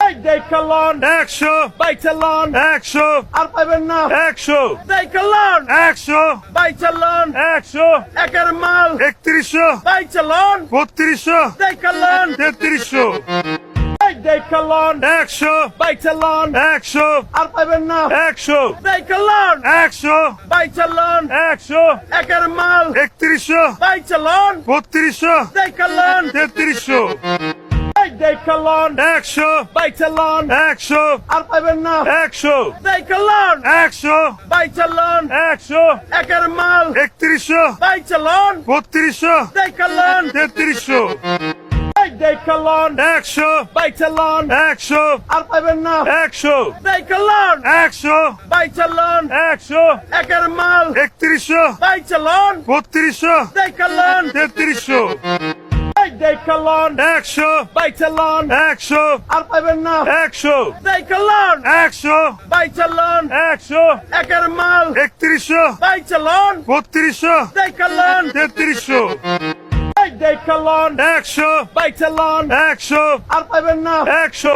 এই দেখালন 100 বাইচালন 100 আর পাইবেন না 100 দেখালন 100 বাইচালন 100 একের মাল 3100 বাইচালন 3200 দেখালন 3300 এই দেখালন 100 বাইচালন 100 আর পাইবেন না 100 দেখালন 100 বাইচালন 100 একের মাল 3100 বাইচালন 3200 দেখালন 3300 এই দেখালন 100 বাইচালন 100 আর পাইবেন না 100 দেখালন 100 বাইচালন 100 একের মাল 3100 বাইচালন 3200 দেখালন 3300 এই দেখালন 100 বাইচালন 100 আর পাইবেন না 100 দেখালন 100 বাইচালন 100 একের মাল 3100 বাইচালন 3200 দেখালন 3300 এই দেখালন 100 বাইচালন 100 আর পাইবেন না 100 দেখালন 100 বাইচালন 100 একের মাল 3100 বাইচালন 3200 দেখালন 3300 এই দেখালন 100 বাইচালন 100 আর পাইবেন না 100